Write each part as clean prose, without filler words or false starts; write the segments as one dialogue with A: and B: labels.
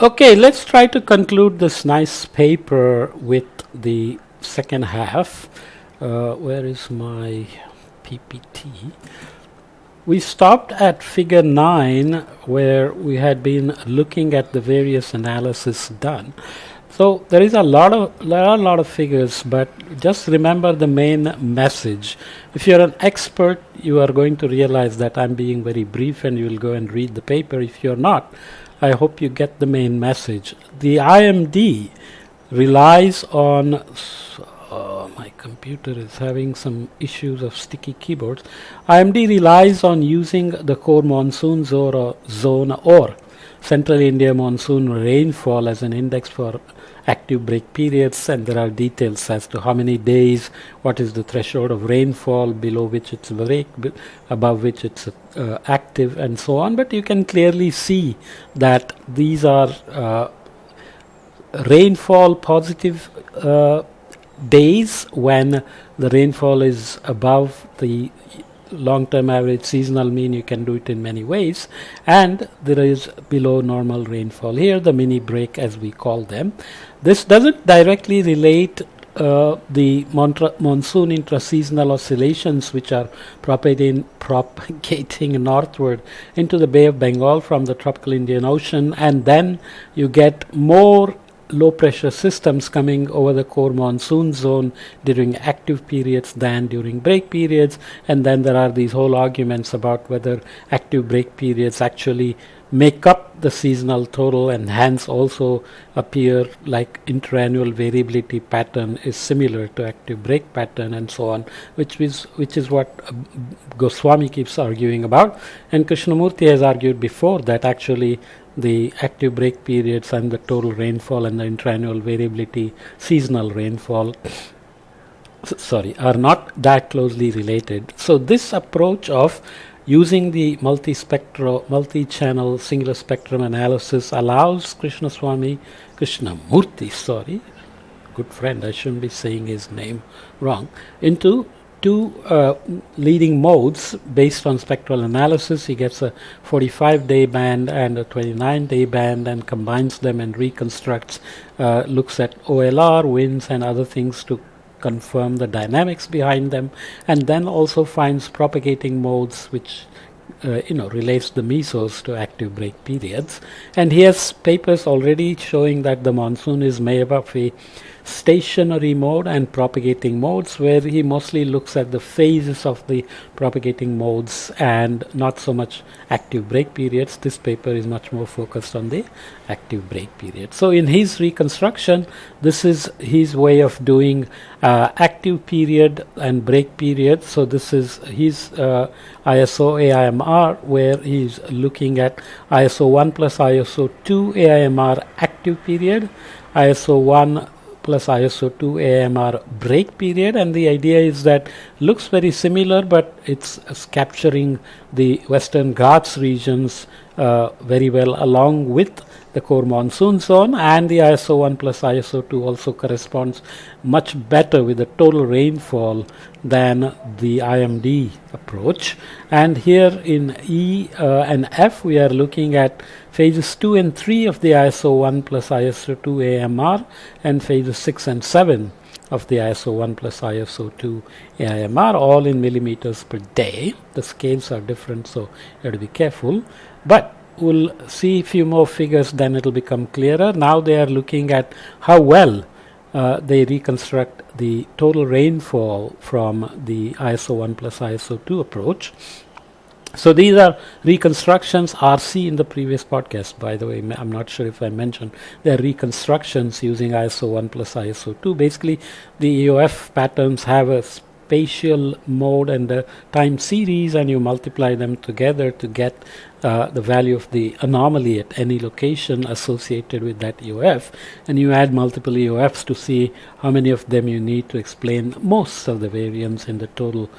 A: Okay, let's try to conclude this nice paper with the second half. Where is my PPT? We stopped at figure 9 where we had been looking at the various analysis done. So there is a lot of figures, but just remember the main message. If you're an expert, you are going to realize that I'm being very brief and you will go and read the paper. If you're not, I hope you get the main message. The IMD relies on my computer is having some issues of sticky keyboards. IMD relies on using the core monsoon zone or Central India monsoon rainfall as an index for active break periods, and there are details as to how many days, what is the threshold of rainfall below which it's break, above which it's active, and so on. But you can clearly see that these are rainfall positive days when the rainfall is above the long-term average seasonal mean. You can do it in many ways, and there is below normal rainfall here, the mini break as we call them. This doesn't directly relate the monsoon intra-seasonal oscillations which are propagating northward into the Bay of Bengal from the tropical Indian Ocean, and then you get more low pressure systems coming over the core monsoon zone during active periods than during break periods. And then there are these whole arguments about whether active break periods actually make up the seasonal total and hence also appear like interannual variability pattern is similar to active break pattern, and so on, which is what Goswami keeps arguing about, and Krishnamurti has argued before that actually the active break periods and the total rainfall and the interannual variability seasonal rainfall are not that closely related. So this approach of using the multi-channel singular spectrum analysis allows Krishnamurti, good friend, I shouldn't be saying his name wrong, into two leading modes based on spectral analysis. He gets a 45-day band and a 29-day band and combines them and reconstructs, looks at OLR, winds and other things to confirm the dynamics behind them, and then also finds propagating modes which relates the mesos to active break periods. And he has papers already showing that the monsoon is made up of a stationary mode and propagating modes, where he mostly looks at the phases of the propagating modes and not so much active break periods. This paper is much more focused on the active break period. So in his reconstruction, this is his way of doing active period and break period. So this is his ISO AIMR, where he's looking at ISO 1 plus ISO 2 AIMR active period, ISO 1 plus ISO 2 AMR break period, and the idea is that looks very similar, but it's capturing the Western Ghats regions very well along with the core monsoon zone, and the ISO 1 plus ISO 2 also corresponds much better with the total rainfall than the IMD approach. And here in E and F we are looking at phases 2 and 3 of the ISO 1 plus ISO 2 AMR and phases 6 and 7 of the ISO 1 plus ISO 2 AIMR, all in millimeters per day. The scales are different, so you have to be careful. But we'll see a few more figures, then it'll become clearer. Now they are looking at how well they reconstruct the total rainfall from the ISO 1 plus ISO 2 approach. So these are reconstructions, RC in the previous podcast, by the way. I'm not sure if I mentioned. They're reconstructions using ISO 1 plus ISO 2. Basically, the EOF patterns have a spatial mode and a time series, and you multiply them together to get the value of the anomaly at any location associated with that EOF, and you add multiple EOFs to see how many of them you need to explain most of the variance in the total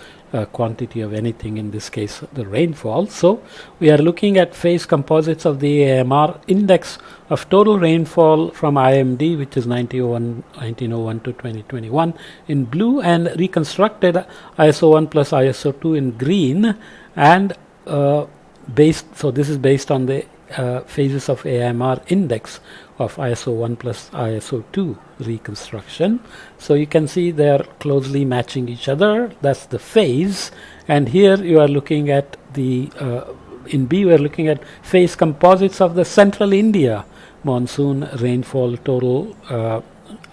A: quantity of anything, in this case the rainfall. So we are looking at phase composites of the AMR index of total rainfall from IMD, which is 1901 to 2021 in blue, and reconstructed ISO 1 plus ISO 2 in green, and so this is based on the phases of AIMR index of ISO 1 plus ISO 2 reconstruction. So you can see they are closely matching each other. That's the phase. And here you are looking at the, in B we are looking at phase composites of the central India monsoon rainfall total.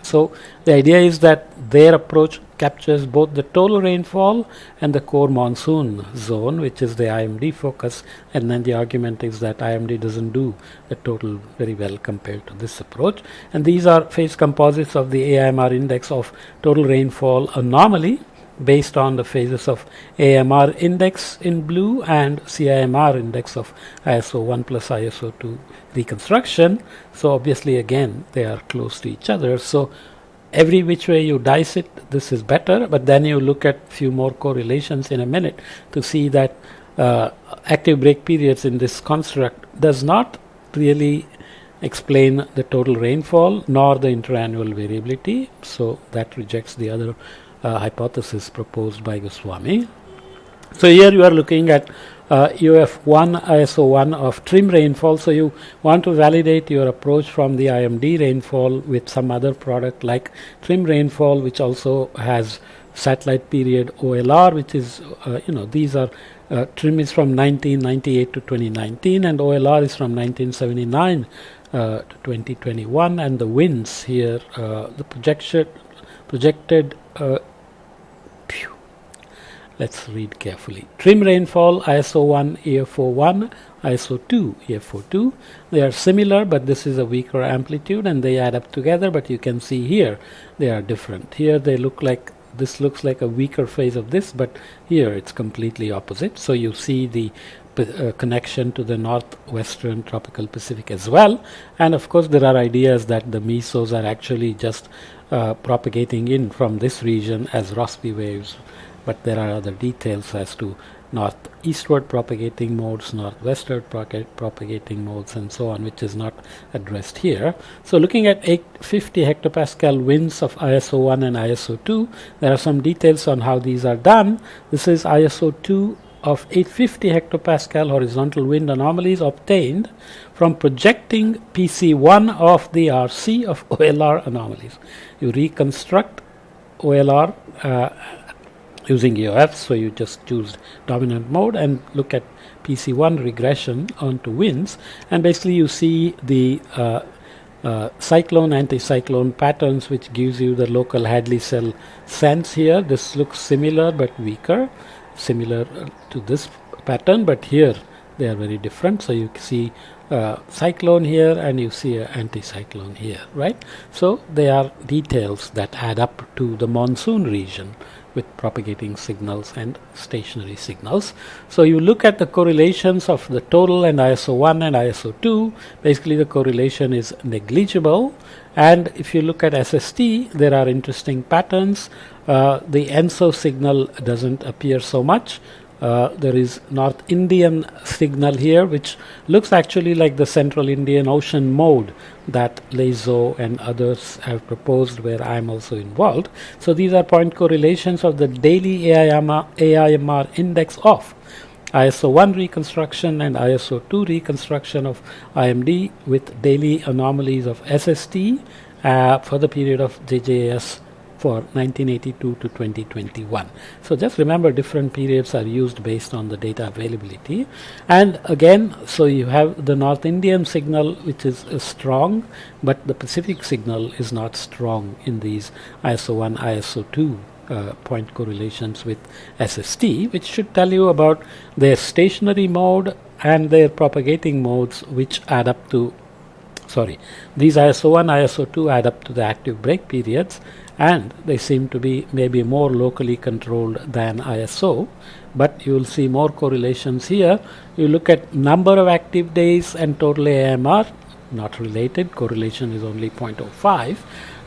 A: So the idea is that their approach captures both the total rainfall and the core monsoon zone, which is the IMD focus, and then the argument is that IMD doesn't do the total very well compared to this approach. And these are phase composites of the AIMR index of total rainfall anomaly based on the phases of AMR index in blue and CIMR index of ISO 1 plus ISO 2 reconstruction. So obviously again they are close to each other. So every which way you dice it, this is better, but then you look at few more correlations in a minute to see that active break periods in this construct does not really explain the total rainfall nor the interannual variability. So that rejects the other hypothesis proposed by Goswami. So here you are looking at UF1 ISO 1 of trim rainfall. So you want to validate your approach from the IMD rainfall with some other product like trim rainfall, which also has satellite period OLR, which is these are trim is from 1998 to 2019 and OLR is from 1979 to 2021, and the winds here the projected let's read carefully. Trim rainfall ISO 1 EF01, ISO 2 EF02. They are similar, but this is a weaker amplitude and they add up together, but you can see here they are different. Here they look like, this looks like a weaker phase of this, but here it's completely opposite. So you see the connection to the northwestern tropical Pacific as well. And of course there are ideas that the mesos are actually just propagating in from this region as Rossby waves, but there are other details as to northeastward propagating modes, northwestward propagating modes, and so on, which is not addressed here. So looking at 850 hectopascal winds of ISO 1 and ISO 2, there are some details on how these are done. This is ISO 2 of 850 hectopascal horizontal wind anomalies obtained from projecting PC1 of the RC of OLR anomalies. You reconstruct OLR using EOF, so you just choose dominant mode and look at PC1 regression onto winds, and basically you see the cyclone anticyclone patterns, which gives you the local Hadley cell sense here. This looks similar but weaker, similar to this pattern, but here they are very different. So you see cyclone here and you see an anticyclone here, right? So they are details that add up to the monsoon region with propagating signals and stationary signals. So you look at the correlations of the total and ISO 1 and ISO 2, basically the correlation is negligible. And if you look at SST, there are interesting patterns. The ENSO signal doesn't appear so much. There is North Indian signal here, which looks actually like the Central Indian Ocean mode that Lezo and others have proposed, where I am also involved. So these are point correlations of the daily AIMR index of ISO 1 reconstruction and ISO 2 reconstruction of IMD with daily anomalies of SST for the period of JJS for 1982 to 2021. So just remember, different periods are used based on the data availability. And again, so you have the North Indian signal, which is strong, but the Pacific signal is not strong in these ISO 1, ISO 2 point correlations with SST, which should tell you about their stationary mode and their propagating modes, which add up to, these ISO 1, ISO 2 add up to the active break periods, and they seem to be maybe more locally controlled than ISO, but you will see more correlations here. You look at number of active days and total AMR, not related, correlation is only 0.05.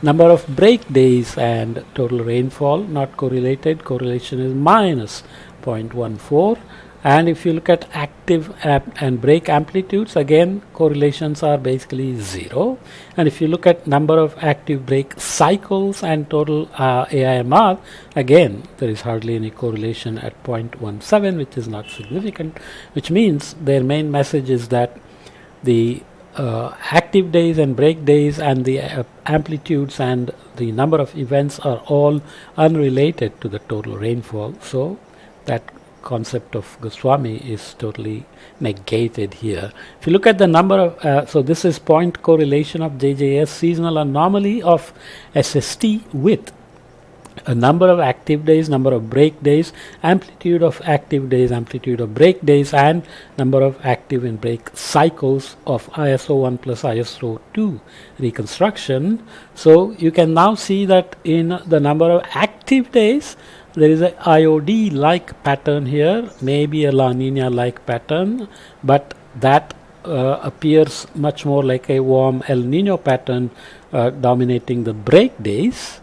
A: Number of break days and total rainfall, not correlated, correlation is minus 0.14. And if you look at active and break amplitudes, again correlations are basically 0. And if you look at number of active break cycles and total AIMR, again there is hardly any correlation at 0.17, which is not significant, which means their main message is that the active days and break days and the amplitudes and the number of events are all unrelated to the total rainfall. So that concept of Goswami is totally negated here. If you look at the number of, so this is point correlation of JJS seasonal anomaly of SST with a number of active days, number of break days, amplitude of active days, amplitude of break days, and number of active and break cycles of ISO 1 plus ISO 2 reconstruction. So you can now see that in the number of active days, there is a IOD-like pattern here, maybe a La Nina-like pattern, but that appears much more like a warm El Nino pattern dominating the break days.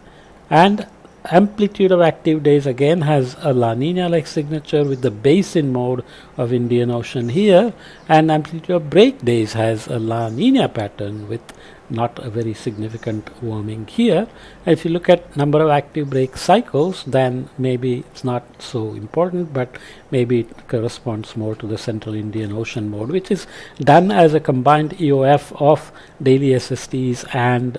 A: And amplitude of active days again has a La Nina-like signature with the basin mode of Indian Ocean here, and amplitude of break days has a La Nina pattern with not a very significant warming here. And if you look at number of active break cycles, then maybe it's not so important, but maybe it corresponds more to the Central Indian Ocean mode, which is done as a combined EOF of daily SSTs and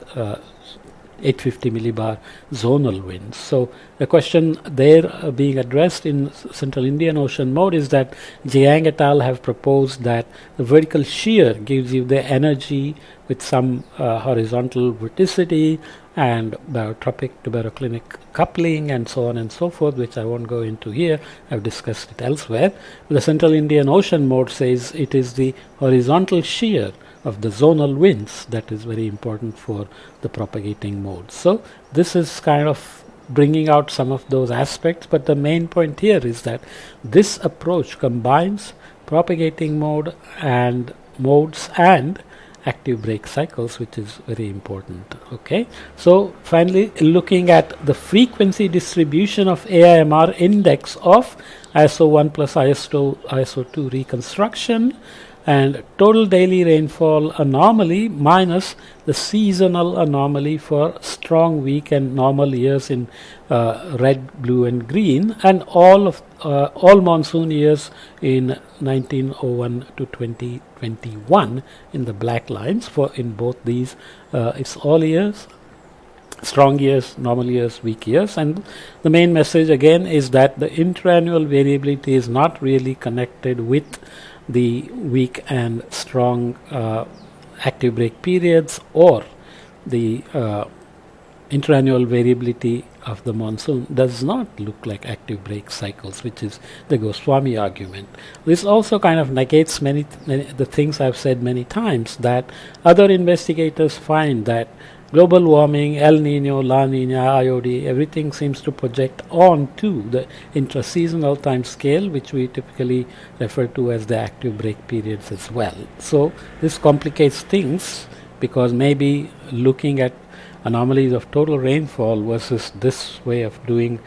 A: 850 millibar zonal winds. So the question there being addressed in Central Indian Ocean mode is that Jiang et al. Have proposed that the vertical shear gives you the energy with some horizontal vorticity and barotropic to baroclinic coupling and so on and so forth, which I won't go into here. I've discussed it elsewhere. The Central Indian Ocean mode says it is the horizontal shear of the zonal winds that is very important for the propagating mode. So this is kind of bringing out some of those aspects, but the main point here is that this approach combines propagating mode and modes and active break cycles, which is very important. Okay, so finally looking at the frequency distribution of AIMR index of ISO 1 plus ISO 2 reconstruction and total daily rainfall anomaly minus the seasonal anomaly for strong, weak and normal years in red, blue and green, and all monsoon years in 1901 to 2021 in the black lines. For in both these it's all years, strong years, normal years, weak years. And the main message again is that the intraannual variability is not really connected with the weak and strong active break periods or the intraannual variability of the monsoon does not look like active break cycles, which is the Goswami argument. This also kind of negates many the things I've said many times, that other investigators find that global warming, El Nino, La Nina, IOD, everything seems to project onto the intraseasonal time scale, which we typically refer to as the active break periods as well. So this complicates things, because maybe looking at anomalies of total rainfall versus this way of doing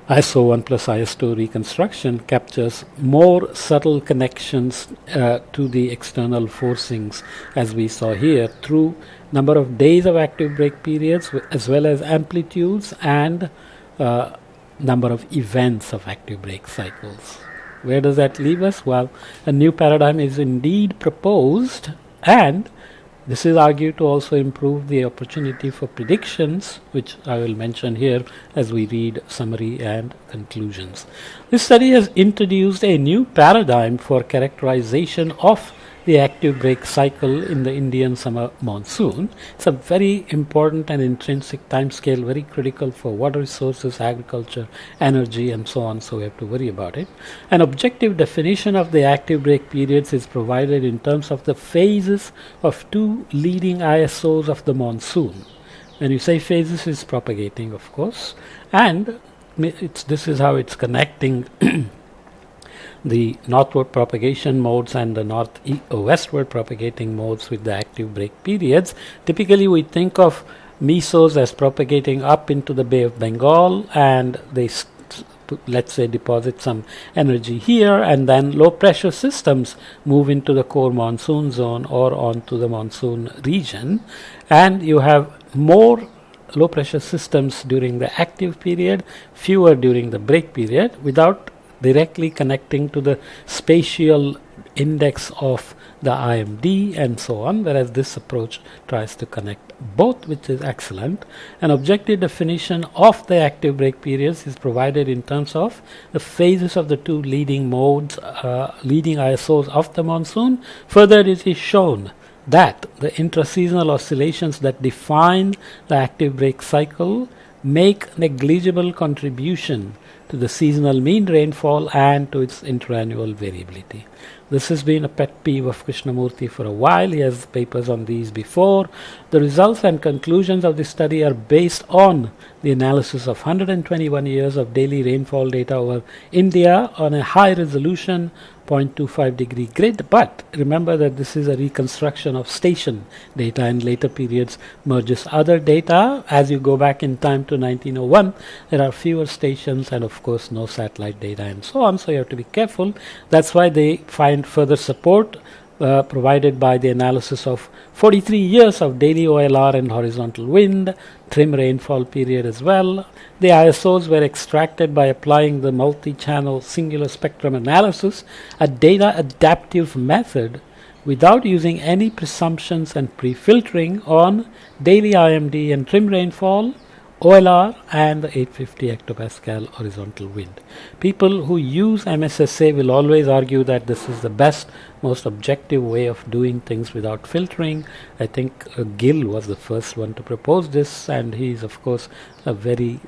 A: ISO 1 plus ISO reconstruction captures more subtle connections to the external forcings, as we saw here, through number of days of active break periods as well as amplitudes and number of events of active break cycles. Where does that leave us? Well, a new paradigm is indeed proposed, and this is argued to also improve the opportunity for predictions, which I will mention here as we read summary and conclusions. This study has introduced a new paradigm for characterization of the active break cycle in the Indian summer monsoon. It's a very important and intrinsic time scale, very critical for water resources, agriculture, energy, and so on, so we have to worry about it. An objective definition of the active break periods is provided in terms of the phases of two leading ISOs of the monsoon. When you say phases, it's propagating, of course, and this is how it's connecting the northward propagation modes and the westward propagating modes with the active break periods. Typically we think of mesos as propagating up into the Bay of Bengal, and they let's say deposit some energy here, and then low pressure systems move into the core monsoon zone or onto the monsoon region, and you have more low pressure systems during the active period, fewer during the break period, without directly connecting to the spatial index of the IMD and so on, whereas this approach tries to connect both, which is excellent. An objective definition of the active break periods is provided in terms of the phases of the two leading modes, leading ISOs of the monsoon. Further, it is shown that the intraseasonal oscillations that define the active break cycle make negligible contribution to the seasonal mean rainfall and to its interannual variability. This has been a pet peeve of Krishnamurti for a while. He has papers on these before. The results and conclusions of this study are based on the analysis of 121 years of daily rainfall data over India on a high resolution 0.25 degree grid, but remember that this is a reconstruction of station data, and later periods merges other data. As you go back in time to 1901, there are fewer stations and of course no satellite data and so on, so you have to be careful. That's why they find further support provided by the analysis of 43 years of daily OLR and horizontal wind, trim rainfall period as well. The ISOs were extracted by applying the multi-channel singular spectrum analysis, a data adaptive method without using any presumptions and pre-filtering on daily IMD and trim rainfall, OLR and the 850 hectopascal horizontal wind. People who use MSSA will always argue that this is the best, most objective way of doing things without filtering. I think Gill was the first one to propose this, and he's of course a very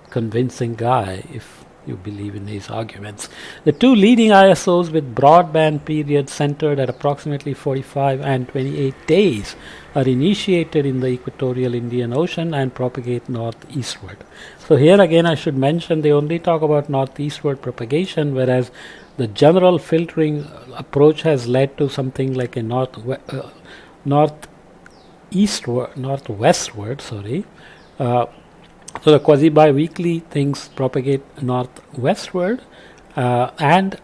A: convincing guy if you believe in his arguments. The two leading ISOs with broadband periods centered at approximately 45 and 28 days are initiated in the equatorial Indian Ocean and propagate northeastward. So here again I should mention they only talk about northeastward propagation, whereas the general filtering approach has led to something like a northwestward. So the quasi-biweekly things propagate northwestward and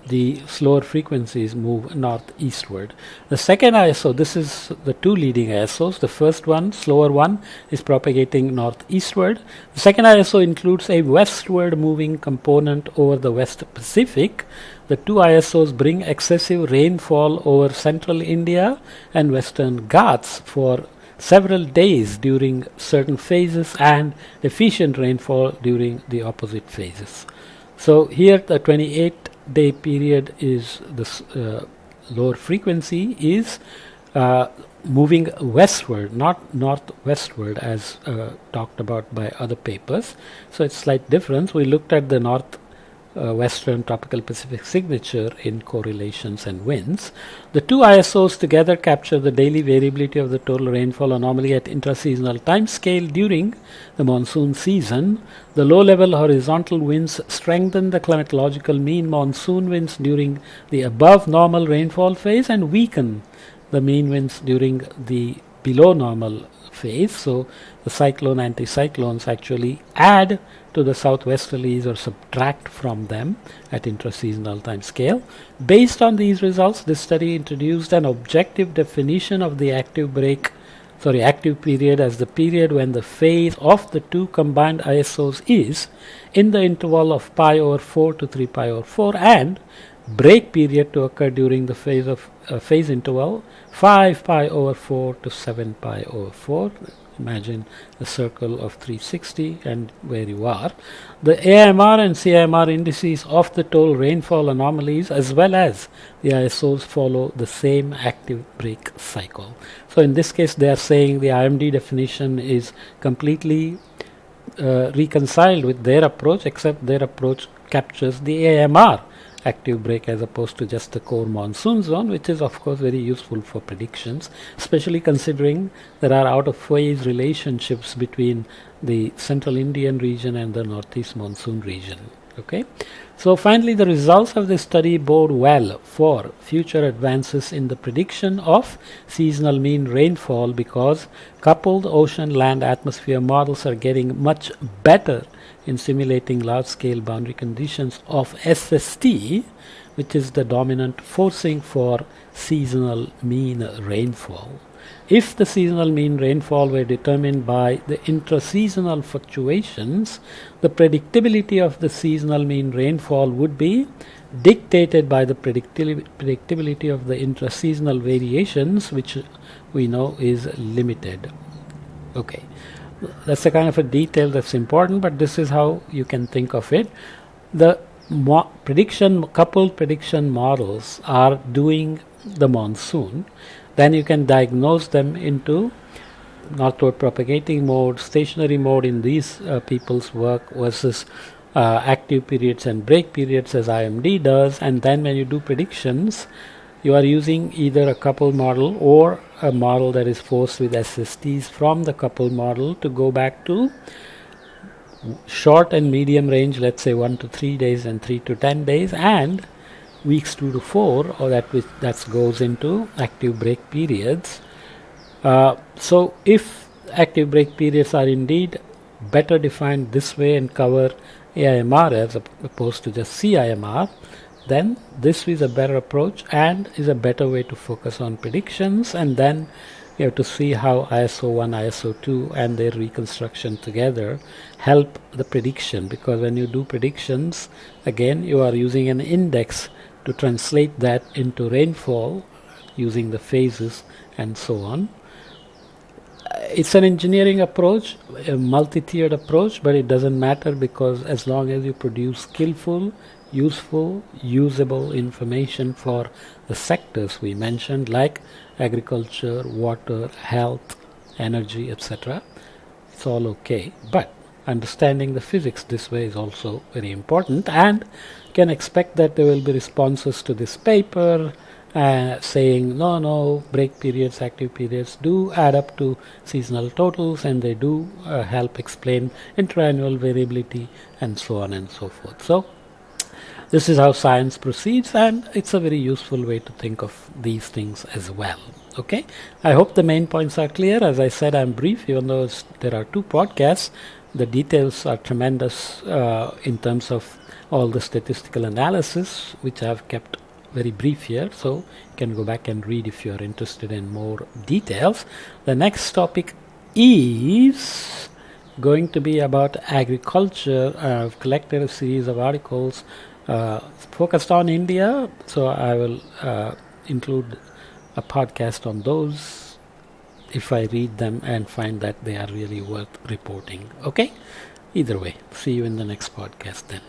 A: the slower frequencies move northeastward. The second ISO, this is the two leading ISOs. The first one, slower one, is propagating northeastward. The second ISO includes a westward moving component over the West Pacific. The two ISOs bring excessive rainfall over central India and western Ghats for several days during certain phases and efficient rainfall during the opposite phases. So here the 28-day period is the lower frequency is moving westward, not northwestward as talked about by other papers. So it's slight difference. We looked at the western tropical Pacific signature in correlations and winds. The two ISOs together capture the daily variability of the total rainfall anomaly at intraseasonal time scale during the monsoon season. The low-level horizontal winds strengthen the climatological mean monsoon winds during the above normal rainfall phase and weaken the mean winds during the below normal phase. So the cyclone anticyclones actually add to the southwesterlies or subtract from them at intraseasonal time scale. Based on these results, this study introduced an objective definition of the active period as the period when the phase of the two combined ISOs is in the interval of pi over 4 to 3 pi over 4, and break period to occur during the phase interval 5 pi over 4 to 7 pi over 4. Imagine a circle of 360 and where you are. The AMR and CIMR indices of the total rainfall anomalies as well as the ISOs follow the same active break cycle. So in this case they are saying the IMD definition is completely reconciled with their approach, except their approach captures the AMR active break as opposed to just the core monsoon zone, which is of course very useful for predictions, especially considering there are out of phase relationships between the central Indian region and the northeast monsoon region. Okay, so finally the results of this study bode well for future advances in the prediction of seasonal mean rainfall, because coupled ocean land atmosphere models are getting much better in simulating large-scale boundary conditions of SST, which is the dominant forcing for seasonal mean rainfall. If the seasonal mean rainfall were determined by the intra-seasonal fluctuations, the predictability of the seasonal mean rainfall would be dictated by the predictability of the intra-seasonal variations, which we know is limited. Okay, that's a kind of a detail that's important, but this is how you can think of it. The coupled prediction models are doing the monsoon. Then you can diagnose them into northward propagating mode, stationary mode in these people's work versus active periods and break periods as IMD does. And then when you do predictions, you are using either a coupled model or a model that is forced with SSTs from the coupled model to go back to short and medium range, let's say 1 to 3 days and 3 to 10 days, and weeks 2 to 4, or that goes into active break periods. So if active break periods are indeed better defined this way and cover AIMR as opposed to just CIMR, then this is a better approach and is a better way to focus on predictions. And then you have to see how ISO 1, ISO 2 and their reconstruction together help the prediction, because when you do predictions, again you are using an index to translate that into rainfall using the phases and so on. It's an engineering approach, a multi-tiered approach, but it doesn't matter, because as long as you produce skillful, useful, usable information for the sectors we mentioned, like agriculture, water, health, energy, etc., it's all okay. But understanding the physics this way is also very important, and can expect that there will be responses to this paper saying no, break periods, active periods do add up to seasonal totals, and they do help explain intra-annual variability and so on and so forth. So this is how science proceeds, and it's a very useful way to think of these things as well. Okay, I hope the main points are clear. As I said, I'm brief, even though there are 2 podcasts. The details are tremendous in terms of all the statistical analysis, which I've kept very brief here, so you can go back and read if you are interested in more details. The next topic is going to be about agriculture. I've collected a series of articles focused on India, so I will include a podcast on those if I read them and find that they are really worth reporting. Okay, either way, see you in the next podcast then.